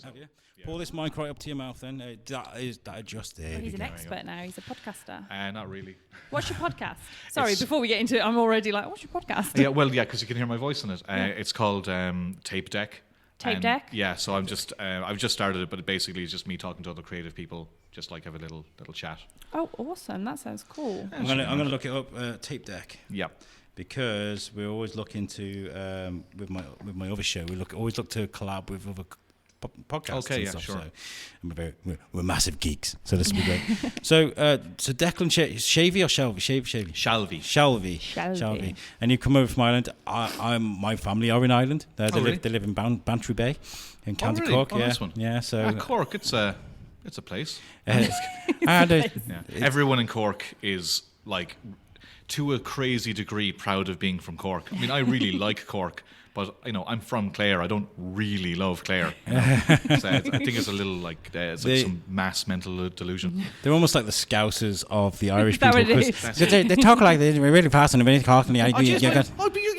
So, Have you? Pull this mic right up to your mouth then. That just there. He's an expert now. He's a podcaster. Not really. What's your podcast? Sorry, before we get into it, I'm already like, what's your podcast? Because you can hear my voice in it. It's called Tape Deck. Tape Deck? Yeah, so I've just started it, but it basically is just me talking to other creative people, just like have a little chat. Oh, awesome. That sounds cool. I'm gonna look it up, Tape Deck. Yeah. Because we're always looking to with my other show, always look to collab with other podcasts and stuff. Sure. So we're massive geeks, so this will be great. So Declan Shalvey or Shalvey? Shalvey. And you come over from Ireland. My family are in Ireland. They live in Bantry Bay in County Cork. Nice one. Yeah. So Cork, it's a place. Everyone in Cork is like, to a crazy degree, proud of being from Cork. I mean, I really like Cork, but I'm from Clare. I don't really love Clare. So I think it's a little like some mass mental delusion. They're almost like the Scousers of the Irish people. They talk like they're really fast and they talk. You're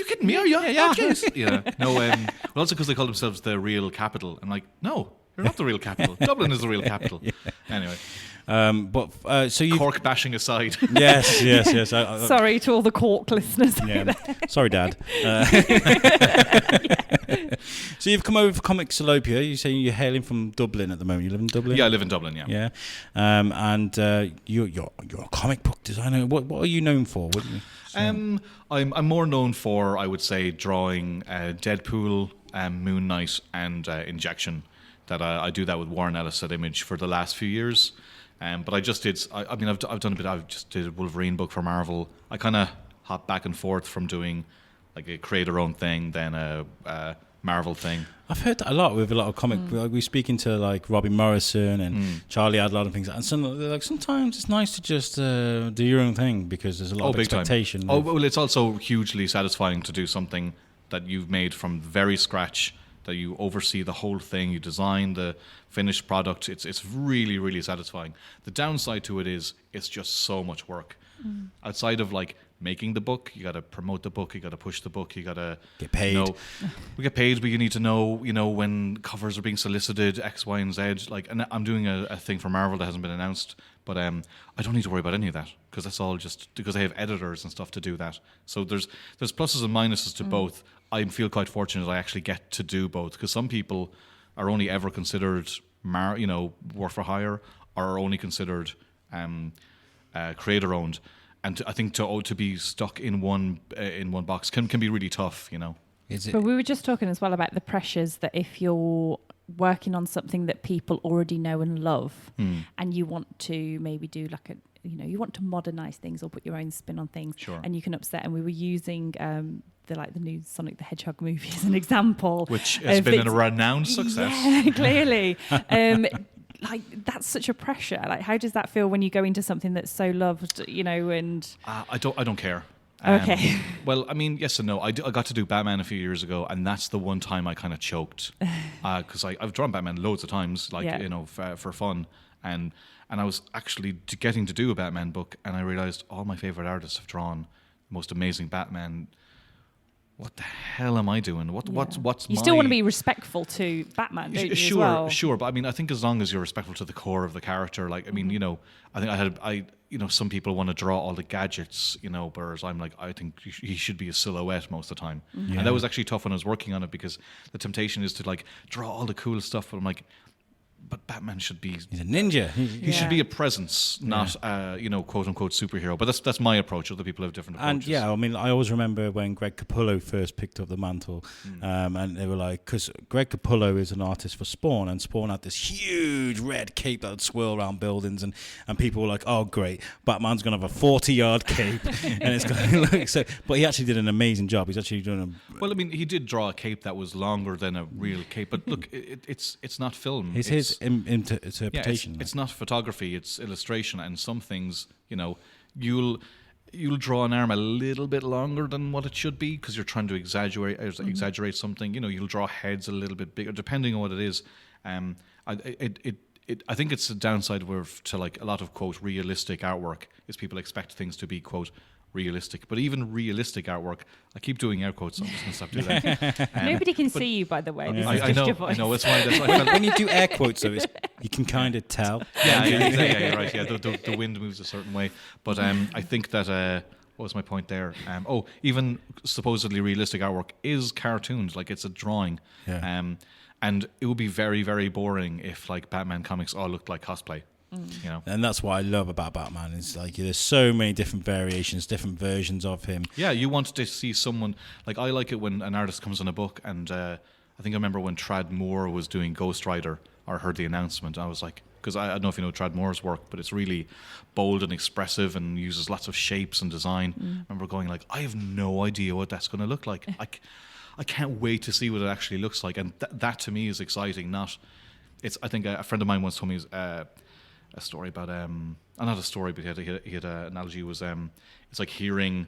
kidding me? Are you? Yeah. No. Well, also because they call themselves the real capital. I'm like, no, you're not the real capital. Dublin is the real capital. Anyway. So you Cork bashing aside. Yes. Sorry to all the Cork listeners. Yeah. Sorry, Dad. So you've come over for Comic Salopia. You say you're hailing from Dublin at the moment. You live in Dublin? Yeah, I live in Dublin. Yeah. Yeah. And you're a comic book designer. What are you known for? I'm more known for, I would say, drawing Deadpool, Moon Knight, and Injection. That I do that with Warren Ellis at Image for the last few years. But I just did. I've done a bit. I just did a Wolverine book for Marvel. I kind of hop back and forth from doing like a creator-owned thing, then a Marvel thing. I've heard that a lot with a lot of comic. We're speaking to like Robbie Morrison and Charlie had a lot of things. And sometimes it's nice to just do your own thing because there's a lot of expectation. Well, it's also hugely satisfying to do something that you've made from very scratch. That you oversee the whole thing, you design the finished product. It's really, really satisfying. The downside to it is it's just so much work. Outside of like making the book, you got to promote the book, you got to push the book, you got to get paid. We get paid, but you need to know, when covers are being solicited, X, Y, and Z. Like, and I'm doing a thing for Marvel that hasn't been announced, but I don't need to worry about any of that because that's all just because I have editors and stuff to do that. So there's pluses and minuses to both. I feel quite fortunate I actually get to do both because some people are only ever considered, work for hire, or are only considered creator owned, and I think to be stuck in one box can be really tough, But we were just talking as well about the pressures that if you're working on something that people already know and love, and you want to maybe do like you want to modernize things or put your own spin on things, sure. And you can upset. And we were using the new Sonic the Hedgehog movie as an example, which has been a renowned success. Yeah, clearly. That's such a pressure. Like, how does that feel when you go into something that's so loved? And I don't care. Okay. Well, I mean, yes and no. I got to do Batman a few years ago, and that's the one time I kind of choked because I've drawn Batman loads of times, for fun, and I was actually getting to do a Batman book, and I realized all my favorite artists have drawn the most amazing Batman. What the hell am I doing? What's you still want to be respectful to Batman, don't you? Sure, as well? Sure. But I mean, I think as long as you're respectful to the core of the character, like, I mean, I think some people want to draw all the gadgets, whereas I'm like, I think he should be a silhouette most of the time. Yeah. And that was actually tough when I was working on it because the temptation is to like draw all the cool stuff, but I'm like, but Batman should be... He's a ninja. He should be a presence, not, quote-unquote superhero. But that's my approach. Other people have different approaches. And, I mean, I always remember when Greg Capullo first picked up the mantle, and they were like... Because Greg Capullo is an artist for Spawn, and Spawn had this huge red cape that would swirl around buildings, and people were like, oh, great, Batman's going to have a 40-yard cape, and it's going to look so... But he actually did an amazing job. He's actually doing a... Well, I mean, he did draw a cape that was longer than a real cape, but look, it's not film. It's his interpretation. It's not photography, it's illustration, and some things, you'll draw an arm a little bit longer than what it should be because you're trying to exaggerate something. You'll draw heads a little bit bigger depending on what it is. I think it's a downside to like a lot of quote realistic artwork is people expect things to be quote realistic. But even realistic artwork, I keep doing air quotes, so I'm just going to stop doing that. Nobody can see you, by the way. This is I just know, your voice. I know. That's why. When you do air quotes, though, you can kind of tell. Yeah, you're right. Yeah, the wind moves a certain way. But I think that what was my point there? Even supposedly realistic artwork is cartoons, like it's a drawing. Yeah. And it would be very, very boring if like Batman comics all looked like cosplay. You know? And that's what I love about Batman is like there's so many different variations, different versions of him. Yeah, you want to see someone like I like it when an artist comes on a book, and I think I remember when Trad Moore was doing Ghost Rider, or heard the announcement. I was like, because I don't know if you know Trad Moore's work, but it's really bold and expressive and uses lots of shapes and design. I remember going like, I have no idea what that's going to look like. I can't wait to see what it actually looks like, and that to me is exciting. I think a friend of mine once told me a story about not a story, but he had an analogy. Was it's like hearing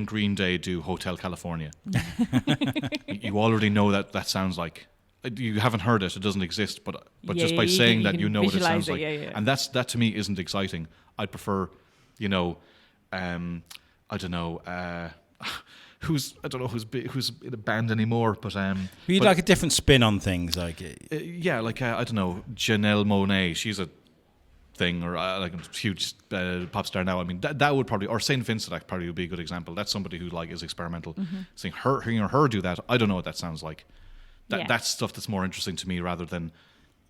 Green Day do Hotel California. You already know that sounds like. You haven't heard it; it doesn't exist. But just by saying that, you know what it sounds like, and that to me isn't exciting. I'd prefer, I don't know. Who's in a band anymore, but You'd like a different spin on things, like yeah, like I don't know, Janelle Monáe. She's a thing, or like a huge pop star now. I mean, that would probably, or Saint Vincent probably would be a good example. That's somebody who like is experimental. Seeing her do that, I don't know what that sounds like. That's stuff that's more interesting to me rather than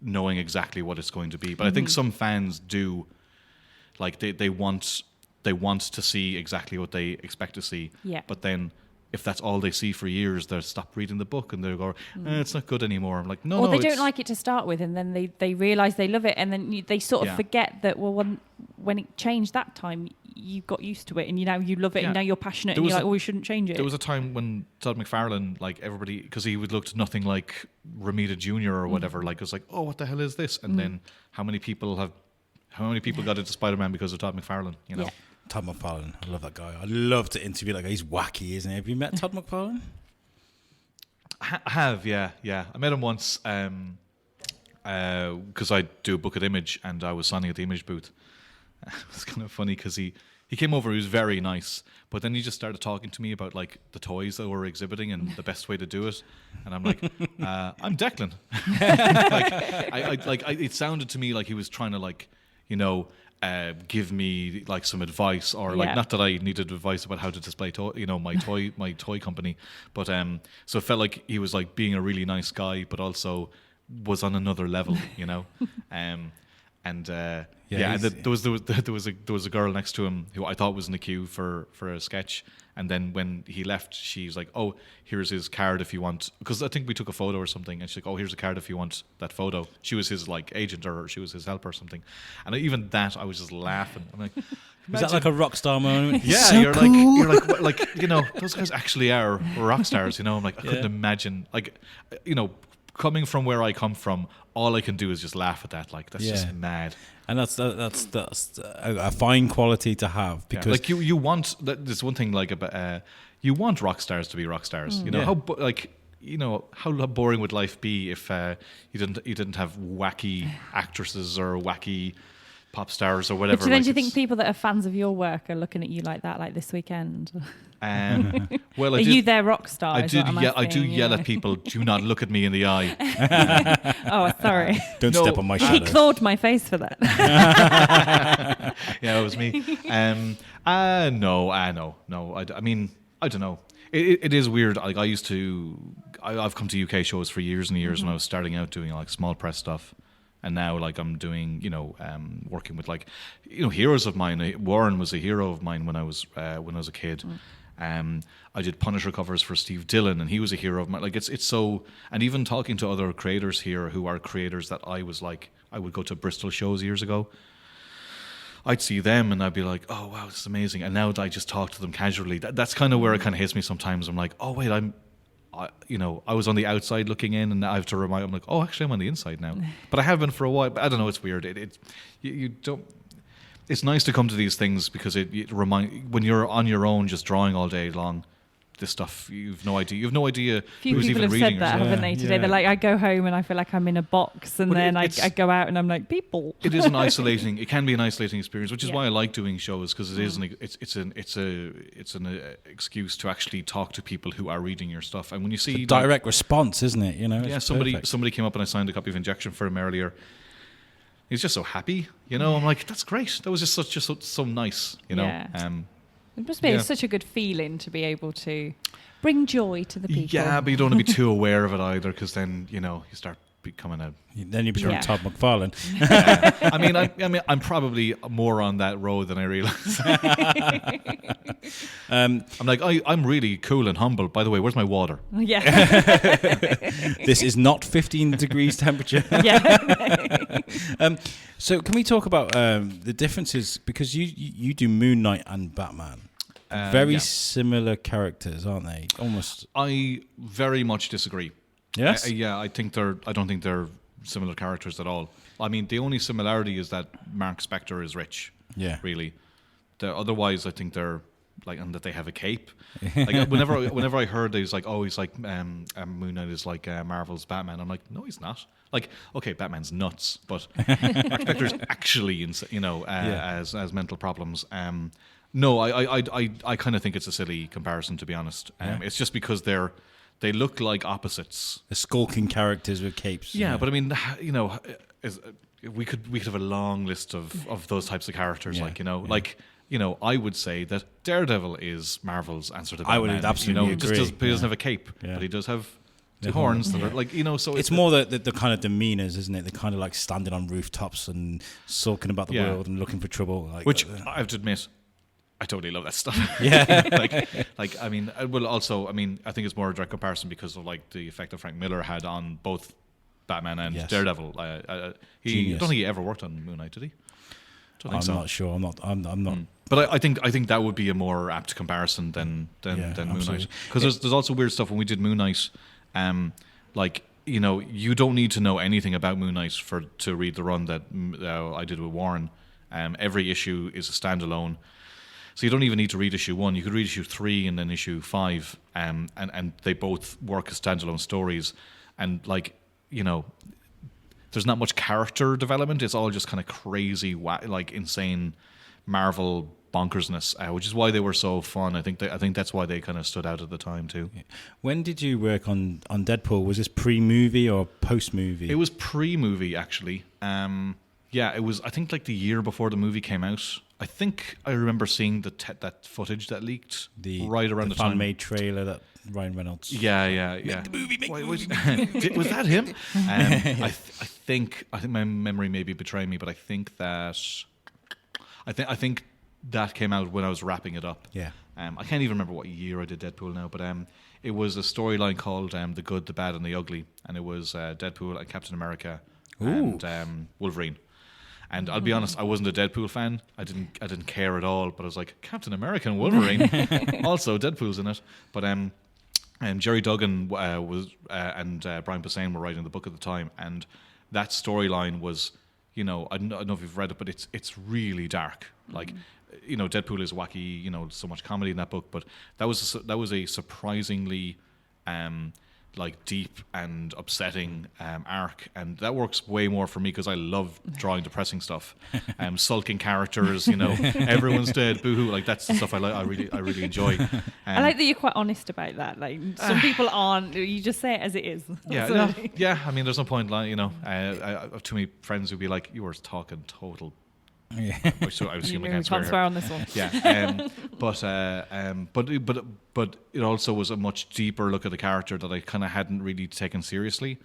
knowing exactly what it's going to be. But I think some fans do, like they want to see exactly what they expect to see. Yeah. But then, if that's all they see for years, they'll stop reading the book and they'll go, it's not good anymore. I'm like, no, or they don't like it to start with, and then they realise they love it, and then they sort of forget that, well, when it changed that time, you got used to it, and you love it, and now you're passionate, and you're like, we shouldn't change it. There was a time when Todd McFarlane, like everybody, because he looked nothing like Romita Jr. or whatever, like it was like, oh, what the hell is this? And then how many people got into Spider-Man because of Todd McFarlane, you know? Yeah. Todd McFarlane. I love that guy. I'd love to interview that guy. He's wacky, isn't he? Have you met Todd McFarlane? I have, yeah. I met him once because I do a book at Image, and I was signing at the Image booth. It was kind of funny because he came over. He was very nice, but then he just started talking to me about like the toys that we're exhibiting and the best way to do it. And I'm like, I'm Declan. It sounded to me like he was trying to like, give me like some advice, or like not that I needed advice about how to display my toy company, but so it felt like he was like being a really nice guy, but also was on another level, and there was a girl next to him who I thought was in the queue for a sketch, and then when he left, she's like, oh, here's his card if you want, because I think we took a photo or something, and she's like, oh, here's a card if you want that photo. She was his like agent, or she was his helper or something, and even that I was just laughing. I'm like, is that like a rock star moment? Yeah, so you're cool. like those guys actually are rock stars, I'm like, I couldn't imagine, like, coming from where I come from, all I can do is just laugh at that. Like, that's just mad. And that's a fine quality to have, because like you want, there's one thing like about you want rock stars to be rock stars. How boring would life be if you didn't have wacky actresses or wacky pop stars or whatever. But do you think people that are fans of your work are looking at you like that, like this weekend? Well, are you their rock star? I do yell at people, do not look at me in the eye. Oh, sorry. Don't step on my shadow. He clawed my face for that. Yeah, it was me. No. I mean, I don't know. It is weird. Like I've come to UK shows for years and years when I was starting out doing like small press stuff. And now, like, I'm doing, working with, like, heroes of mine. Warren was a hero of mine when I was a kid. I did Punisher covers for Steve Dillon, and he was a hero of mine. Like, it's so. And even talking to other creators here who are creators that I was like, I would go to Bristol shows years ago. I'd see them and I'd be like, oh wow, this is amazing. And now I just talk to them casually. That's kind of where it kind of hits me sometimes. I'm like, oh wait, I was on the outside looking in, and I have to remind. I'm like, oh, actually, I'm on the inside now. But I have been for a while. But I don't know. It's weird. You don't. It's nice to come to these things because it when you're on your own, just drawing all day long, this stuff. You've no idea. You have no idea Few who's people even have reading said that, yourself. haven't they, today? Yeah. They're like, I go home and I feel like I'm in a box, and But then I it's- go out and I'm like, people. It is an isolating. It can be an isolating experience, which is Yeah. why I like doing shows, because it is it's an excuse to actually talk to people who are reading your stuff. And when you see like, Direct response, isn't it? You know, yeah, it's somebody perfect. came up and I signed a copy of Injection for him earlier. He's just so happy, you know. I'm like, that's great. That was just so nice, you know. Yeah. It must be such a good feeling to be able to bring joy to the people. Yeah, but you don't want to be too aware of it either, because then you start becoming a. Then you become Yeah. Todd McFarlane. I mean, I'm probably more on that road than I realize. I'm like, I'm really cool and humble. By the way, where's my water? Yeah. This is not 15 degrees temperature. Yeah. So can we talk about the differences, because you do Moon Knight and Batman, very Yeah. similar characters, aren't they? Almost. I very much disagree. Yes. Yeah, I don't think they're similar characters at all. I mean, the only similarity is that Mark Spector is rich. Yeah. Really. Otherwise, I think they're like, and that they have a cape. Like whenever I heard he's like, oh, he's like Moon Knight is like Marvel's Batman. I'm like, no, he's not. Like, okay, Batman's nuts, but Mark Spector's actually, as mental problems. No, I kind of think it's a silly comparison, to be honest. It's just because they look like opposites. The skulking characters with capes. Yeah, but I mean, we could have a long list of those types of characters. Yeah, I would say that Daredevil is Marvel's answer to Batman. I would absolutely Just agree. he doesn't have a cape, Yeah. but he does have two The horns. horn. That are so It's more the kind of demeanors, isn't it? They're kind of like standing on rooftops and sulking about the Yeah. world and looking for trouble. Like, which I have to admit, I totally love that stuff. Yeah. I mean, I think it's more a direct comparison because of like the effect that Frank Miller had on both Batman and Yes. Daredevil. I Genius. don't think he ever worked on Moon Knight, did he? Don't I'm think so. not sure. I'm not. But I think that would be a more apt comparison than Moon Knight, absolutely. because there's also weird stuff when we did Moon Knight. You don't need to know anything about Moon Knight to read the run that I did with Warren. Every issue is a standalone, so you don't even need to read issue 1. You could read issue 3 and then issue 5, and they both work as standalone stories. And there's not much character development. It's all just kind of crazy, insane Marvel bonkersness, which is why they were so fun. I think that's why they kind of stood out at the time too. When did you work on Deadpool? Was this pre-movie or post-movie? It was pre-movie, actually. It was. I think like the year before the movie came out. I think I remember seeing that footage that leaked right around the time. fan-made trailer that Ryan Reynolds. Yeah. Make the movie. Was that him? I think my memory may be betraying me, but I think that came out when I was wrapping it up. Yeah. I can't even remember what year I did Deadpool now, but it was a storyline called The Good, the Bad, and the Ugly, and it was Deadpool and Captain America and Wolverine. And I'll be honest, I wasn't a Deadpool fan. I didn't care at all. But I was like, Captain America and Wolverine. Also, Deadpool's in it. But Jerry Duggan and Brian Posehn were writing the book at the time, and that storyline was, I don't know if you've read it, but it's really dark. Like, Deadpool is wacky. So much comedy in that book, but that was a surprisingly deep and upsetting arc, and that works way more for me because I love drawing depressing stuff. Sulking characters, everyone's dead, boo-hoo. Like, that's the stuff I like. I really enjoy. I like that you're quite honest about that. Like, some people aren't. You just say it as it is. Yeah, So- no, yeah. I mean, there's no point. I have too many friends who'd be like, "You were talking total." Yeah. So I assume I we can't can't swear. swear on this one. Yeah, but it also was a much deeper look at the character that I kind of hadn't really taken seriously.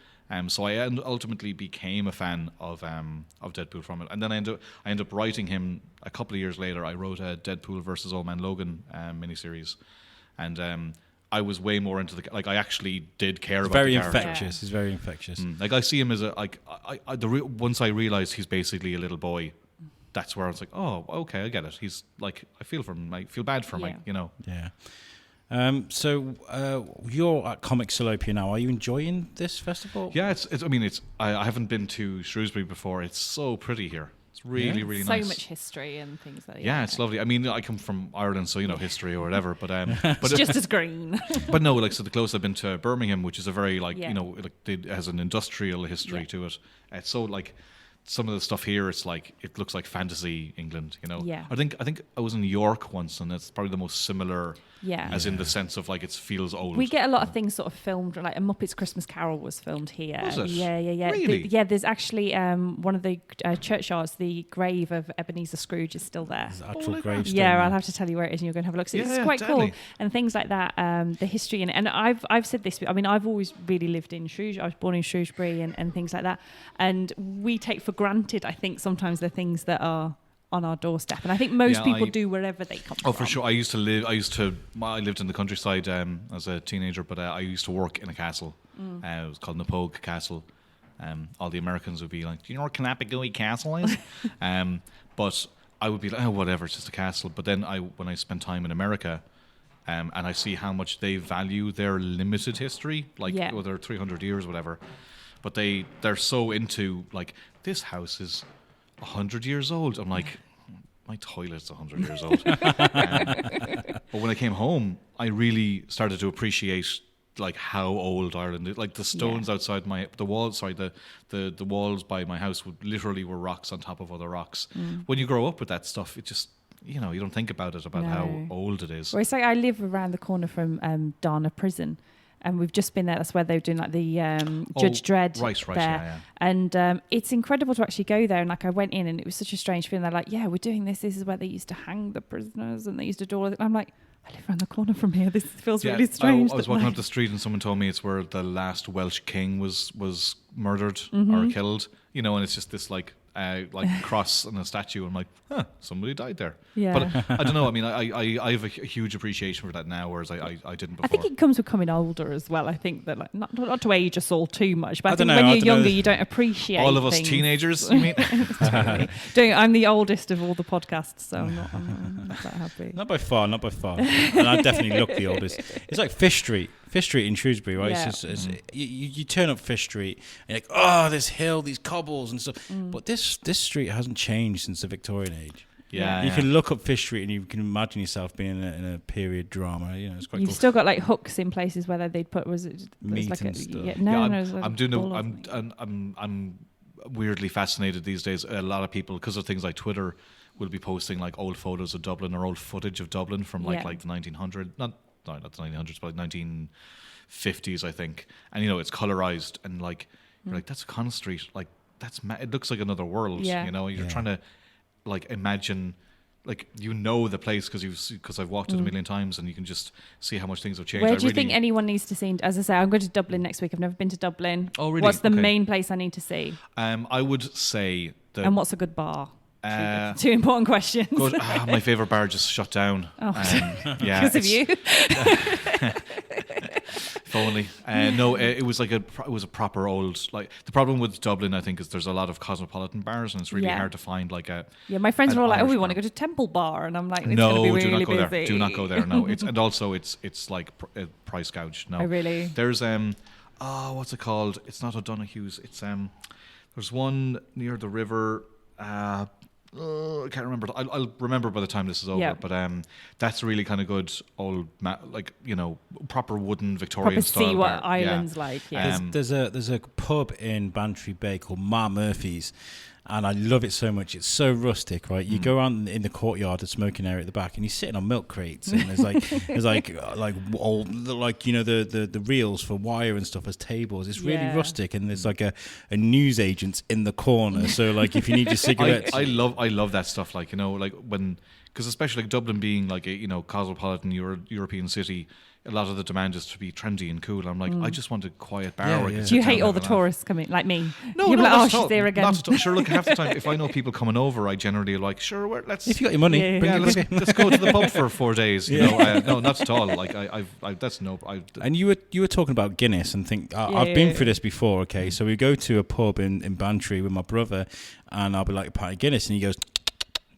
So I ultimately became a fan of Deadpool from it, and then I ended up writing him a couple of years later. I wrote a Deadpool versus Old Man Logan miniseries, and I was way more into I actually did care about Very the character. infectious. He's very infectious. Like, I see him as once I realized he's basically a little boy. That's where I was like, oh, okay, I get it. He's like, I feel for him. I feel bad for him. Yeah. So you're at Comic Salopia now. Are you enjoying this festival? Yeah, I haven't been to Shrewsbury before. It's so pretty here. It's really, really so nice. much history and things like that. Yeah, it's lovely. I mean, I come from Ireland, so history or whatever. But It's just as green. but no, like so the closest I've been to Birmingham, which is a very like Yeah. it has an industrial history to it. It's so like some of the stuff here, it's like it looks like fantasy England. Yeah. I think I was in York once, and it's probably the most similar. Yeah. As in the sense of like it feels old. We get a lot of things sort of filmed, like a Muppets Christmas Carol was filmed here. Was it? Yeah. Really? There's actually one of the churchyards, the grave of Ebenezer Scrooge is still there. There's actual like gravestone. Yeah, I'll have to tell you where it is, and you're going to have a look. So it's quite definitely. cool, and things like that. The history and I've said this. I mean, I've always really lived in Shrewsbury. I was born in Shrewsbury, and things like that. And we take for granted, I think, sometimes the things that are on our doorstep, and I think most people do wherever they come from. Oh, for sure. I lived in the countryside as a teenager, but I used to work in a castle. It was called Napogue Castle. All the Americans would be like, "Do you know where Knapagooey Castle is?" But I would be like, "Oh, whatever, it's just a castle." But then when I spent time in America, and I see how much they value their limited history, like whether 300 years, or whatever. But they're so into like this house is 100 years old. I'm like, my toilet's 100 years old. But when I came home, I really started to appreciate like how old Ireland is. Like the stones outside the walls by my house literally were rocks on top of other rocks. When you grow up with that stuff, it just you don't think about it how old it is. Well, it's like I live around the corner from Dana Prison. And we've just been there. That's where they were doing like the Judge Dredd right, there. yeah. And it's incredible to actually go there. And like I went in, and it was such a strange feeling. They're like, "Yeah, we're doing this. This is where they used to hang the prisoners, and they used to do all of it." And I'm like, I live around the corner from here. This feels really strange. I was walking up the street, and someone told me it's where the last Welsh king was murdered or killed. And it's just this like cross and a statue. I'm like, somebody died there. Yeah. But I don't know. I mean, I have a huge appreciation for that now, whereas I didn't before. I think it comes with coming older as well. I think that like not to age us all too much, but I think don't when know, you're younger, you don't appreciate all of us things. teenagers. You mean? Totally. I'm the oldest of all the podcasts, so I'm not that happy. Not by far. And I definitely look the oldest. It's like Fish Street in Shrewsbury, right? Yeah. You turn up Fish Street, and you're like, oh, this hill, these cobbles and stuff. But this street hasn't changed since the Victorian age. Yeah. You can look up Fish Street and you can imagine yourself being in a period drama. It's quite You've cool. still got like hooks in places where they'd put Meat like and stuff. I'm weirdly fascinated these days. A lot of people, because of things like Twitter, will be posting like old photos of Dublin or old footage of Dublin from like the 1900s, not the 1900s, but like 1950s, I think. And it's colorized, and like you're like, that's a Con Street, like that's it looks like another world. You're trying to like imagine, like the place because I've walked it a million times, and you can just see how much things have changed. Where do you think anyone needs to see? As I say, I'm going to Dublin next week. I've never been to Dublin. Oh, really? What's the main place I need to see? I would say and what's a good bar? Two important questions. Good. My favorite bar just shut down. Oh, yeah, because of you. If only. No, it was like it was a proper old. Like the problem with Dublin, I think, is there's a lot of cosmopolitan bars, and it's really hard to find like a. Yeah, my friends are all like, Irish we want to bar. go to Temple Bar, and I'm like, it's no, going to be do really not go busy. there. Do not go there. No, it's like price gouge. No, Oh, really? There's what's it called? It's not O'Donoghue's. It's there's one near the river. I can't remember. I'll remember by the time this is over. Yeah. But that's really kind of good old, proper wooden Victorian Proper style see what bar. Ireland's like. Yeah. There's a pub in Bantry Bay called Ma Murphy's, and I love it so much. It's so rustic, right? You go around in the courtyard, the smoking area at the back, and you're sitting on milk crates, and there's the reels for wire and stuff as tables. It's really rustic, and there's like a news agent in the corner. So like if you need your cigarettes, I love that stuff. Like when, because especially like Dublin being like a cosmopolitan European city. A lot of the demand is to be trendy and cool. I'm like, I just want a quiet bar. Where I can Do sit you down hate all and the have a laugh. tourists coming, like me? No, You're no, like, not oh, at all. she's there again. Not at all. Sure, look, half the time, if I know people coming over, I generally like, sure, let's. if you got your money, Yeah. bring it. Let's go to the pub for 4 days. No, not at all. Like that's no. And you were talking about Guinness and think I've been through this before. Okay, so we go to a pub in Bantry with my brother, and I'll be like a pint of Guinness, and he goes,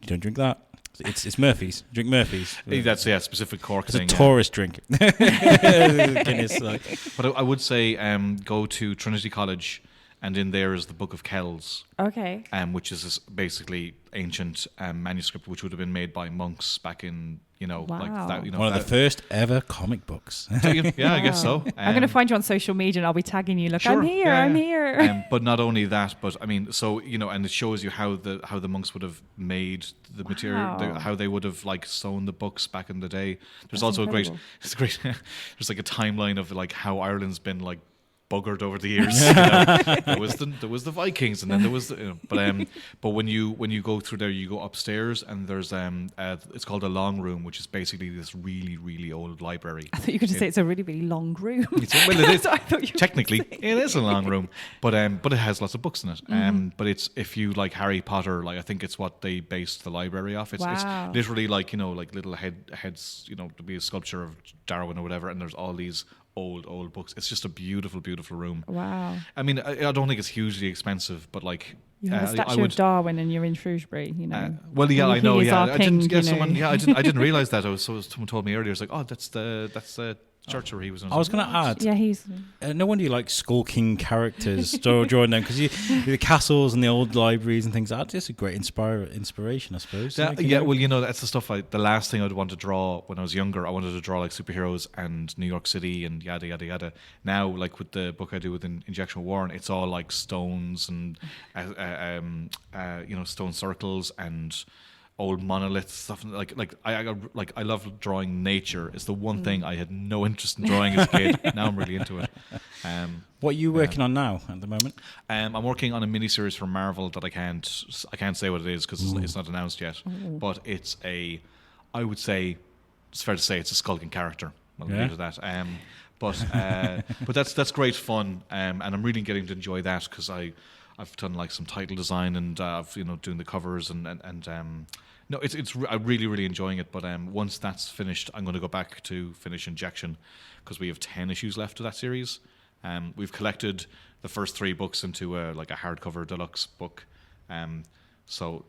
"You don't drink that." It's Murphy's. Drink Murphy's. That's specific Cork It's thing. a tourist drink. Guinness, like. But I would say go to Trinity College and in there is the Book of Kells, Okay. which is this basically ancient manuscript which would have been made by monks back in like Wow. that. One of the first ever comic books. Yeah, I guess so. I'm going to find you on social media and I'll be tagging you. Look, Sure, I'm here. yeah, I'm yeah. here. But not only that, but I mean, so and it shows you how the monks would have made the material, Wow. how they would have like sewn the books back in the day. There's That's also incredible. it's great. There's like a timeline of like how Ireland's been like buggered over the years. You know? There was the Vikings, and then there was but when you go through there, you go upstairs, and there's it's called a long room, which is basically this really really old library. I thought you were going to say it's a really, really long room. Well, it is. I thought you were Technically, gonna say. it is a long room, but it has lots of books in it. But it's, if you like Harry Potter, like I think it's what they based the library off. It's Wow. literally like like little heads. To be a sculpture of Darwin or whatever, and there's all these old books. It's just a beautiful room. Wow. I mean, I don't think it's hugely expensive, but like You have a I statue would. of Darwin and you're in Shrewsbury, Well, yeah, And I he know. is Yeah, our I king, didn't. Yeah, you know. someone. Yeah, I didn't realize that. Someone told me earlier. It's like, oh, that's the church where he was. I was going to add, Yeah, he's... no wonder you like skulking characters drawing them, because the castles and the old libraries and things like that. It's a great inspiration, I suppose. Well, that's the stuff. The last thing I'd want to draw when I was younger, I wanted to draw like superheroes and New York City and yada yada yada. Now, like with the book I do with Injection Warren, it's all like stones and stone circles and old monoliths, stuff I love drawing nature. Is the one thing I had no interest in drawing as a kid. Now I'm really into it. What are you working on now at the moment? I'm working on a miniseries for Marvel that I can't say what it is because it's not announced yet. But I would say it's fair to say it's a skulking character. I'll leave it at that. But that's great fun, and I'm really getting to enjoy that because I've done like some title design and I've doing the covers and no, I'm really really enjoying it. But once that's finished, I'm going to go back to finish Injection because we have 10 issues left of that series. We've collected the first 3 books into a hardcover deluxe book. So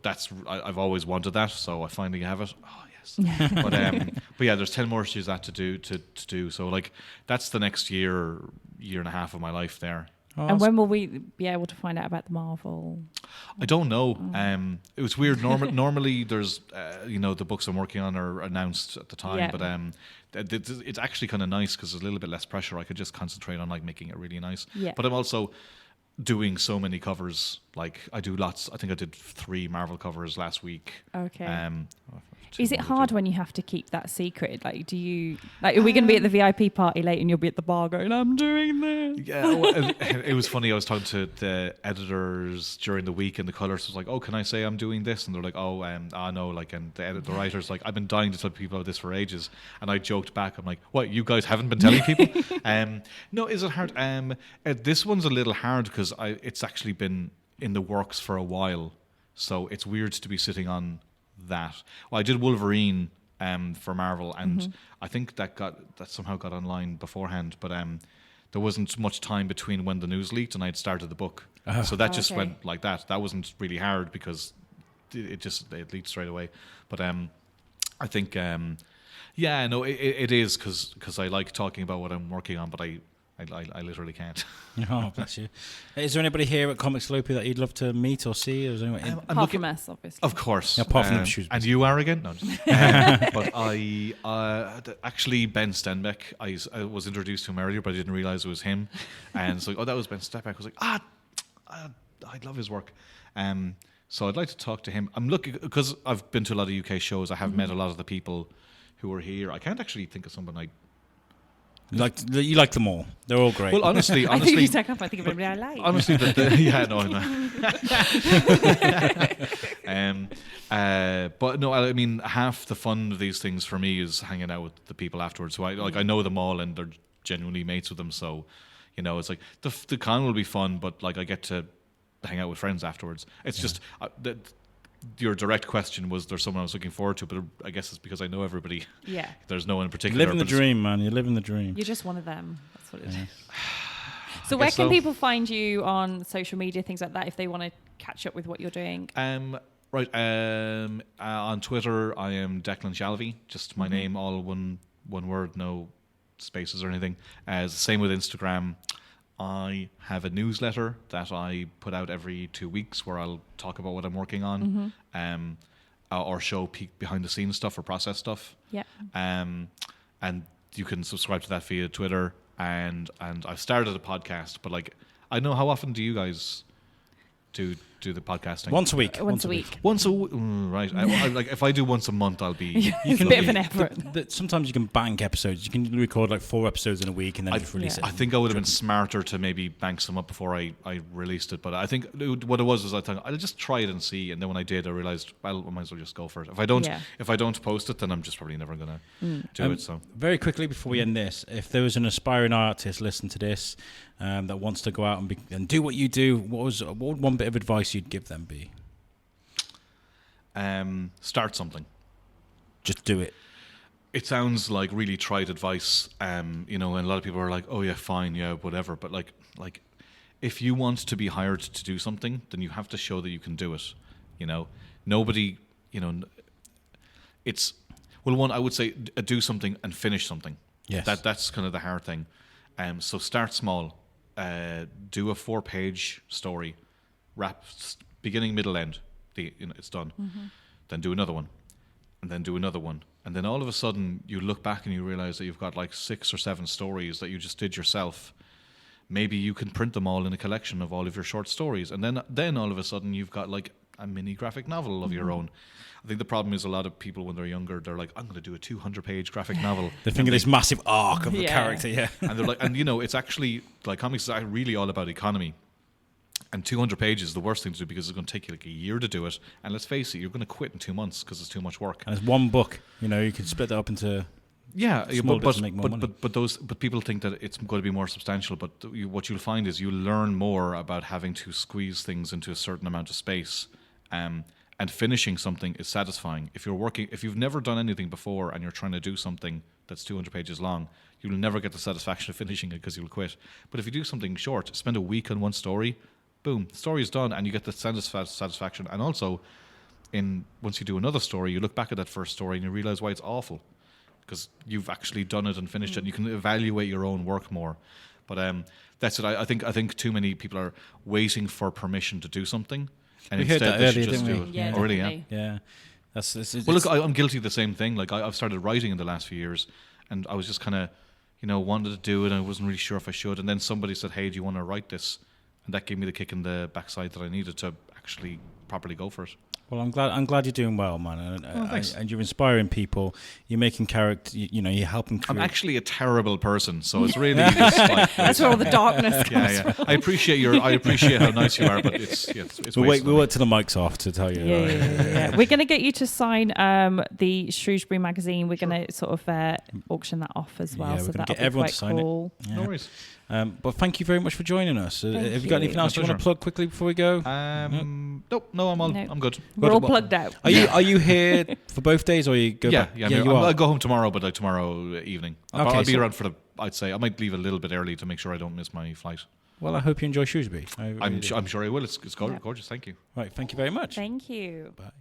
I've always wanted that, so I finally have it. Oh yes. But yeah, there's 10 more issues that to do. So like that's the next year and a half of my life there. Oh, And when will we be able to find out about the Marvel? I don't know. It was weird. Normally, there's the books I'm working on are announced at the time, Yeah. but it's actually kind of nice because there's a little bit less pressure. I could just concentrate on like making it really nice. Yeah. But I'm also doing so many covers. Like I do lots. I think I did 3 Marvel covers last week. Okay. 2 Is it more hard too. when you have to keep that secret? Like, are we going to be at the VIP party late and you'll be at the bar going, I'm doing this? Yeah, well, it was funny. I was talking to the editors during the week, and the colours was like, "Oh, can I say I'm doing this?" And they're like, "Oh, no." Like, and the writers like, "I've been dying to tell people about this for ages." And I joked back, "I'm like, what? You guys haven't been telling people?" No, is it hard? This one's a little hard because it's actually been in the works for a while, so it's weird to be sitting on that. Well, I did Wolverine for Marvel, and I think that somehow got online beforehand, but there wasn't much time between when the news leaked and I'd started the book, so that just went like that. That wasn't really hard because it leaked straight away. But I think it is because I like talking about what I'm working on, but I literally can't. Oh, bless you. Is there anybody here at Comic Salopia that you'd love to meet or see? Or is there anyone Apart from us, obviously. Of course. Yeah, apart from the Shrewsbury. And you are again? No. But actually, Ben Stenbeck, I was introduced to him earlier, but I didn't realize it was him. And it's like, oh, that was Ben Stenbeck. I was like, I love his work. So I'd like to talk to him. I'm looking, because I've been to a lot of UK shows, I have met a lot of the people who are here. I can't actually think of someone you like them all? They're all great. Well, honestly, I think you take off. I think of everybody I like. honestly, yeah, no, I know. But no, I mean, half the fun of these things for me is hanging out with the people afterwards. So I know them all, and they're genuinely mates with them. So, it's like the con will be fun, but like I get to hang out with friends afterwards. It's just your direct question was there someone I was looking forward to, but I guess it's because I know everybody. Yeah. There's no one in You're particular. living the dream, man. You're living the dream. You're just one of them. That's what it is. Yeah. So I where guess can so. people find you on social media, things like that, if they want to catch up with what you're doing? Right. On Twitter, I am Declan Shalvey. Just my name, all one word, no spaces or anything. Same with Instagram. I have a newsletter that I put out every 2 weeks where I'll talk about what I'm working on, or show behind the scenes stuff or process stuff. Yeah. And you can subscribe to that via Twitter. And I've started a podcast, but like, I don't know, how often do you guys do the podcasting? Once a week. Once a week. Right. Like, if I do once a month, I'll be. It's a bit of an effort. Sometimes you can bank episodes. You can record like 4 episodes in a week and then just release it. I think I would have been smarter to maybe bank some up before I released it. But I think what it was I thought I'll just try it and see. And then when I did, I realized, well, I might as well just go for it. If I don't post it, then I'm just probably never gonna do it. So very quickly before we end this, if there was an aspiring artist listening to this that wants to go out and do what you do, what would one bit of advice you'd give them be? Start something. Just do it. It sounds like really trite advice, and a lot of people are like, "Oh yeah, fine, yeah, whatever." But like, if you want to be hired to do something, then you have to show that you can do it. Nobody, it's one. I would say do something and finish something. Yes, that's kind of the hard thing. So start small. Do a 4-page story, wrap beginning, middle, end. It's done. Then do another one, and then do another one, and then all of a sudden you look back and you realize that you've got like 6 or 7 stories that you just did yourself. Maybe you can print them all in a collection of all of your short stories, and then all of a sudden you've got like a mini graphic novel of your own. I think the problem is a lot of people when they're younger, they're like, I'm going to do a 200-page graphic novel. They think of this massive arc of the character, and they're like, and it's actually like comics is really all about economy. And 200 pages is the worst thing to do because it's going to take you like a year to do it. And let's face it, you're going to quit in 2 months because it's too much work. And it's one book. You can split that up into small bits and make more money. But people think that it's going to be more substantial. But what you'll find is you'll learn more about having to squeeze things into a certain amount of space. And finishing something is satisfying. If you've never done anything before and you're trying to do something that's 200 pages long, you'll never get the satisfaction of finishing it because you'll quit. But if you do something short, spend a week on one story, boom, the story is done, and you get the satisfaction. And also, once you do another story, you look back at that first story and you realize why it's awful, because you've actually done it and finished it. And you can evaluate your own work more. But that's it. I think too many people are waiting for permission to do something, and we heard instead that they earlier, should just didn't do we? it. Yeah, Oh, really? definitely. Yeah. Well, look, I'm guilty of the same thing. Like I've started writing in the last few years, and I was just kind of, wanted to do it, and I wasn't really sure if I should. And then somebody said, "Hey, do you want to write this?" And that gave me the kick in the backside that I needed to actually properly go for it. Well, I'm glad you're doing well, man, thanks. and you're inspiring people. You're making character. You're helping. I'm actually a terrible person, so it's really just like That's where all the darkness comes from. I appreciate how nice you are, but it's We'll wait till the mic's off to tell you. Yeah. We're going to get you to sign the Shrewsbury magazine. We're going to sort of auction that off as well. Yeah, so we're going to that'll get be everyone quite to sign cool. it. Yeah. No worries. But thank you very much for joining us. Have you got anything you. else you want to plug quickly before we go? No, I'm good. We're all plugged out. Are you here for both days, or you go back? Yeah. You are. I'll go home tomorrow, but tomorrow evening. Okay, I'll be around for I'd say I might leave a little bit early to make sure I don't miss my flight. Well, I hope you enjoy Shrewsbury. I'm sure I will. It's gorgeous. Thank you. Right, thank you very much. Thank you. Bye.